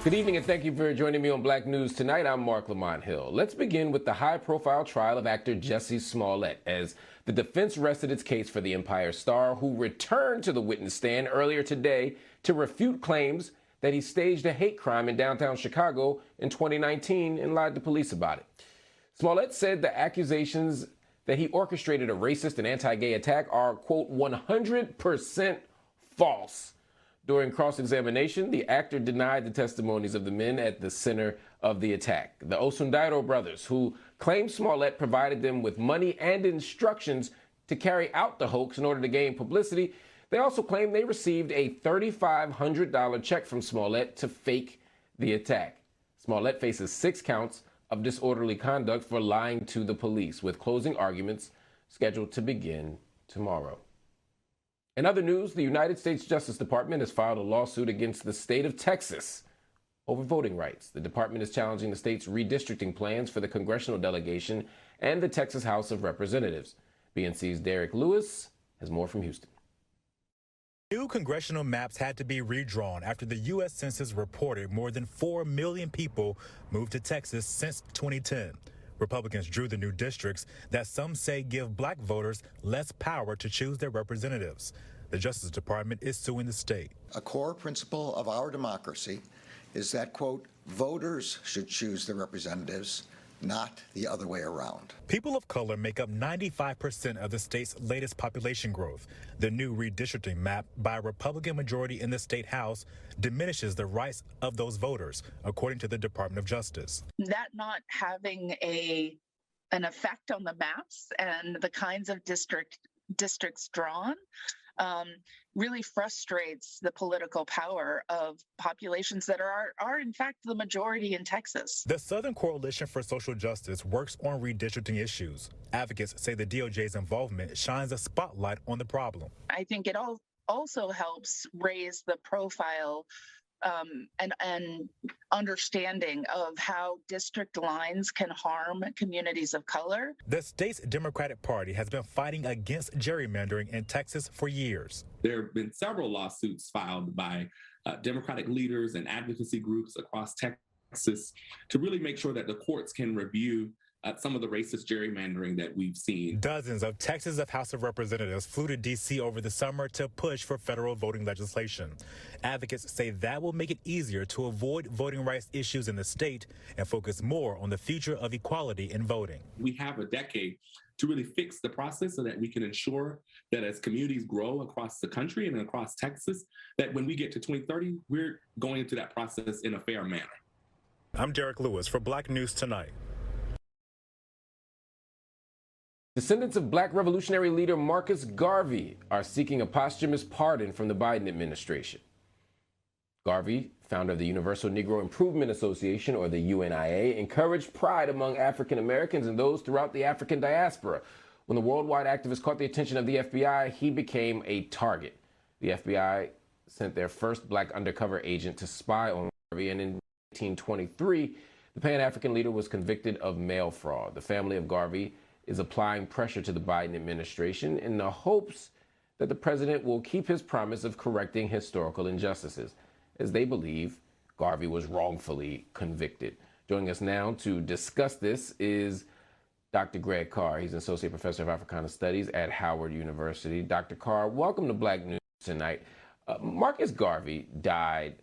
Good evening and thank you for joining me on Black News Tonight. I'm Marc Lamont Hill. Let's begin with the high-profile trial of actor Jussie Smallett as the defense rested its case for the Empire star, who returned to the witness stand earlier today to refute claims that he staged a hate crime in downtown Chicago in 2019 and lied to police about it. Smallett said the accusations that he orchestrated a racist and anti-gay attack are, quote, 100% false. During cross-examination, the actor denied the testimonies of the men at the center of the attack. The Osundairo brothers, who claimed Smallett provided them with money and instructions to carry out the hoax in order to gain publicity, they also claimed they received a $3,500 check from Smallett to fake the attack. Smallett faces 6 counts of disorderly conduct for lying to the police, with closing arguments scheduled to begin tomorrow. In other news, the United States Justice Department has filed a lawsuit against the state of Texas over voting rights. The department is challenging the state's redistricting plans for the congressional delegation and the Texas House of Representatives. BNC's Derek Lewis has more from Houston. New congressional maps had to be redrawn after the U.S. Census reported more than 4 million people moved to Texas since 2010. Republicans drew the new districts that some say give black voters less power to choose their representatives. The Justice Department is suing the state. A core principle of our democracy is that, quote, voters should choose their representatives, not the other way around. People of color make up 95% of the state's latest population growth. The new redistricting map by a Republican majority in the state House diminishes the rights of those voters, according to the Department of Justice. That not having an effect on the maps and the kinds of districts drawn really frustrates the political power of populations that are in fact the majority in Texas. The Southern Coalition for Social Justice works on redistricting issues. Advocates say the DOJ's involvement shines a spotlight on the problem. I think it also helps raise the profile and understanding of how district lines can harm communities of color. The state's Democratic Party has been fighting against gerrymandering in Texas for years. There have been several lawsuits filed by Democratic leaders and advocacy groups across Texas to really make sure that the courts can review some of the racist gerrymandering that we've seen. Dozens of Texas House of Representatives flew to D.C. over the summer to push for federal voting legislation. Advocates say that will make it easier to avoid voting rights issues in the state and focus more on the future of equality in voting. We have a decade to really fix the process so that we can ensure that as communities grow across the country and across Texas, that when we get to 2030, we're going into that process in a fair manner. I'm Derek Lewis for Black News Tonight. Descendants of Black revolutionary leader Marcus Garvey are seeking a posthumous pardon from the Biden administration. Garvey, founder of the Universal Negro Improvement Association, or the UNIA, encouraged pride among African Americans and those throughout the African diaspora. When the worldwide activist caught the attention of the FBI, he became a target. The FBI sent their first Black undercover agent to spy on Garvey, and in 1923, the Pan-African leader was convicted of mail fraud. The family of Garvey is applying pressure to the Biden administration in the hopes that the president will keep his promise of correcting historical injustices, as they believe Garvey was wrongfully convicted. Joining us now to discuss this is Dr. Greg Carr. He's an associate professor of Africana Studies at Howard University. Dr. Carr, welcome to Black News Tonight. Marcus Garvey died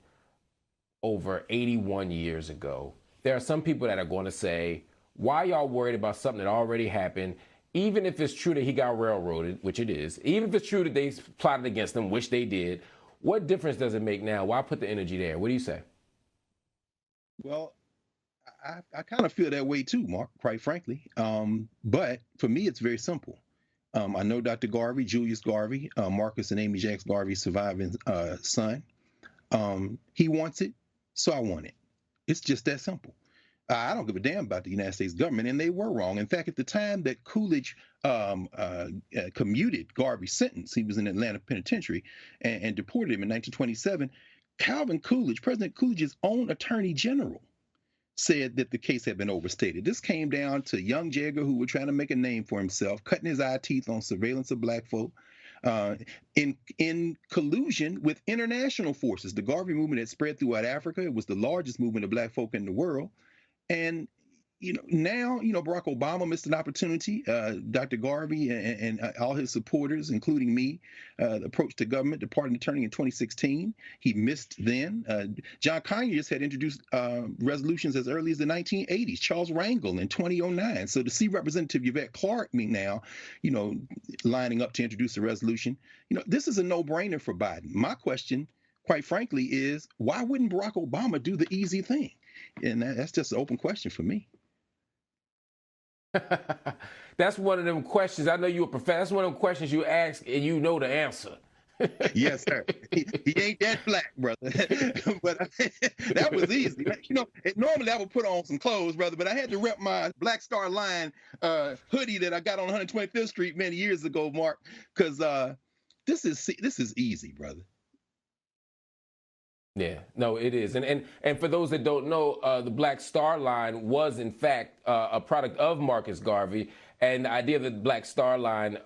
over 81 years ago. There are some people that are going to say, why y'all worried about something that already happened, even if it's true that he got railroaded, which it is, even if it's true that they plotted against him, which they did, what difference does it make now? Why put the energy there? What do you say? Well, I kind of feel that way too, Mark, quite frankly. But for me, it's very simple. I know Dr. Garvey, Julius Garvey, Marcus and Amy Jacks Garvey's surviving son. He wants it, so I want it. It's just that simple. I don't give a damn about the United States government, and they were wrong. In fact, at the time that Coolidge commuted Garvey's sentence, he was in Atlanta Penitentiary, and deported him in 1927, Calvin Coolidge, President Coolidge's own attorney general, said that the case had been overstated. This came down to young Jagger, who were trying to make a name for himself, cutting his eye teeth on surveillance of black folk, in collusion with international forces. The Garvey movement had spread throughout Africa. It was the largest movement of Black folk in the world. And now, Barack Obama missed an opportunity. Dr. Garvey and all his supporters, including me, approached the government, the pardon attorney in 2016. He missed then. John Conyers had introduced resolutions as early as the 1980s. Charles Rangel in 2009. So to see Representative Yvette Clarke now, lining up to introduce a resolution, this is a no-brainer for Biden. My question, quite frankly, is why wouldn't Barack Obama do the easy thing? And that's just an open question for me. That's one of them questions. I know you're a professor. That's one of them questions you ask and you know the answer. Yes, sir. He ain't that black, brother. But that was easy. Normally I would put on some clothes, brother, but I had to rep my Black Star Line hoodie that I got on 125th Street many years ago, Mark, because this is easy, brother. Yeah, no, it is. And for those that don't know, the Black Star Line was, in fact, a product of Marcus Garvey. And the idea that the Black Star Line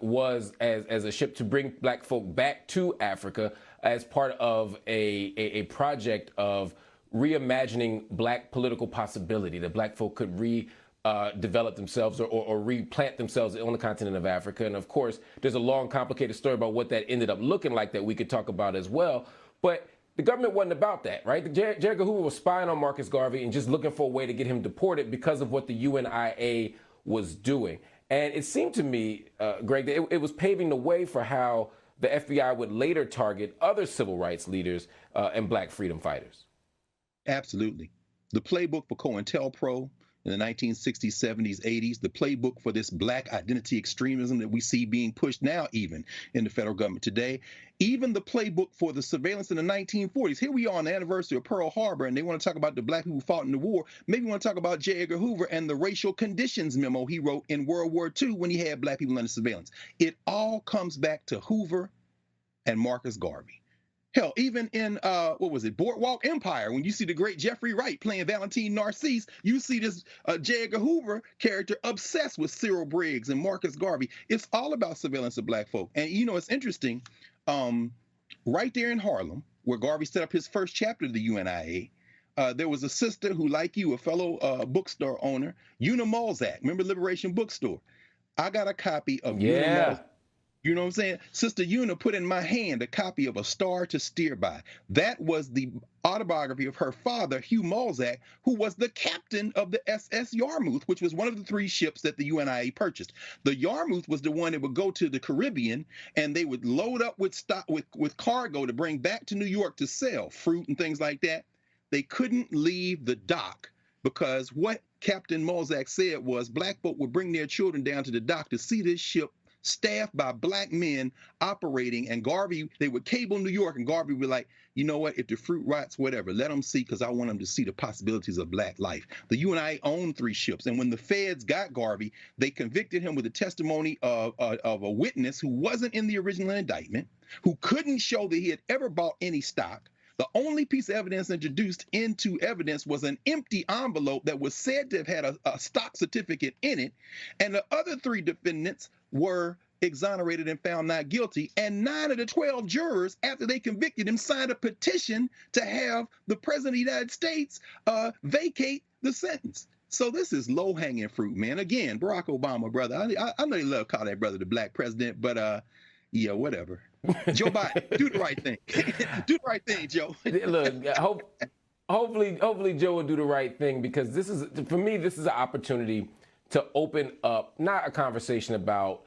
was as a ship to bring Black folk back to Africa as part of a project of reimagining Black political possibility, that Black folk could develop themselves or replant themselves on the continent of Africa. And of course, there's a long, complicated story about what that ended up looking like that we could talk about as well. But the government wasn't about that, right? J. Edgar Hoover was spying on Marcus Garvey and just looking for a way to get him deported because of what the UNIA was doing. And it seemed to me, Greg, that it was paving the way for how the FBI would later target other civil rights leaders and Black freedom fighters. Absolutely. The playbook for COINTELPRO in the 1960s, 70s, 80s, the playbook for this Black identity extremism that we see being pushed now even in the federal government today, even the playbook for the surveillance in the 1940s. Here we are on the anniversary of Pearl Harbor, and they want to talk about the Black people who fought in the war. Maybe we want to talk about J. Edgar Hoover and the racial conditions memo he wrote in World War II when he had Black people under surveillance. It all comes back to Hoover and Marcus Garvey. Hell, even in, Boardwalk Empire, when you see the great Jeffrey Wright playing Valentine Narcisse, you see this J. Edgar Hoover character obsessed with Cyril Briggs and Marcus Garvey. It's all about surveillance of Black folk. And, it's interesting, right there in Harlem, where Garvey set up his first chapter of the UNIA, there was a sister who, like you, a fellow bookstore owner, Una Malzak. Remember Liberation Bookstore? I got a copy of Una Malzak. You know what I'm saying? Sister Una put in my hand a copy of A Star to Steer By. That was the autobiography of her father, Hugh Malzak, who was the captain of the SS Yarmouth, which was one of the 3 ships that the UNIA purchased. The Yarmouth was the one that would go to the Caribbean, and they would load up with cargo to bring back to New York to sell, fruit and things like that. They couldn't leave the dock because what Captain Malzak said was Black folk would bring their children down to the dock to see this ship staffed by Black men operating, and Garvey, they would cable New York, and Garvey would be like, you know what, if the fruit rots, whatever, let them see, because I want them to see the possibilities of Black life. The UNIA owned 3 ships, and when the feds got Garvey, they convicted him with the testimony of a witness who wasn't in the original indictment, who couldn't show that he had ever bought any stock. The only piece of evidence introduced into evidence was an empty envelope that was said to have had a stock certificate in it, and the other 3 defendants were exonerated and found not guilty, and 9 of the 12 jurors, after they convicted him, signed a petition to have the President of the United States vacate the sentence. So this is low-hanging fruit, man. Again, Barack Obama, brother. I know you love to call that brother the Black president, but yeah, whatever. Joe Biden, do the right thing. Do the right thing, Joe. Look, hopefully Joe will do the right thing, because for me, this is an opportunity to open up, not a conversation about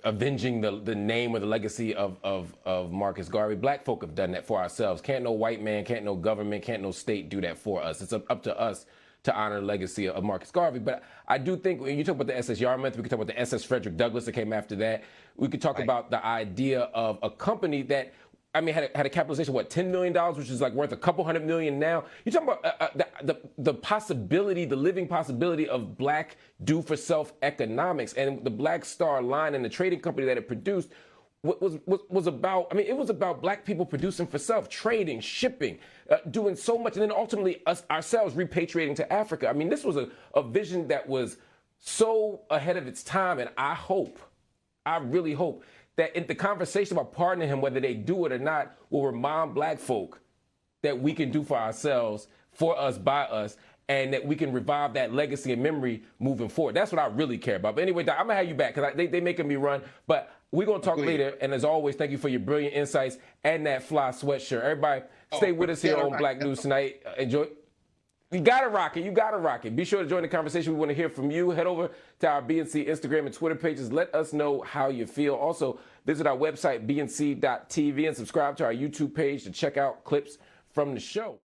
avenging the name or the legacy of Marcus Garvey. Black folk have done that for ourselves. Can't no white man, can't no government, can't no state do that for us. It's up to us to honor the legacy of Marcus Garvey. But I do think when you talk about the SS Yarmouth, we could talk about the SS Frederick Douglass that came after that. We could talk about the idea of a company that, had a capitalization, $10 million, which is like worth a couple $100 million now. You're talking about the possibility, the living possibility of Black do-for-self economics, and the Black Star Line and the trading company that it produced was about, it was about Black people producing for self, trading, shipping, doing so much, and then ultimately ourselves repatriating to Africa. This was a vision that was so ahead of its time, and I hope I really hope that in the conversation about pardoning him, whether they do it or not, will remind black folk that we can do for ourselves, for us, by us, and that we can revive that legacy and memory moving forward. That's what I really care about. But anyway, Doc, I'm going to have you back because they making me run. But we're going to talk later. And as always, thank you for your brilliant insights and that fly sweatshirt. Everybody, stay with us here on Black News Tonight. Enjoy. You got to rock it. You got to rock it. Be sure to join the conversation. We want to hear from you. Head over to our BNC Instagram and Twitter pages. Let us know how you feel. Also, visit our website, bnc.tv, and subscribe to our YouTube page to check out clips from the show.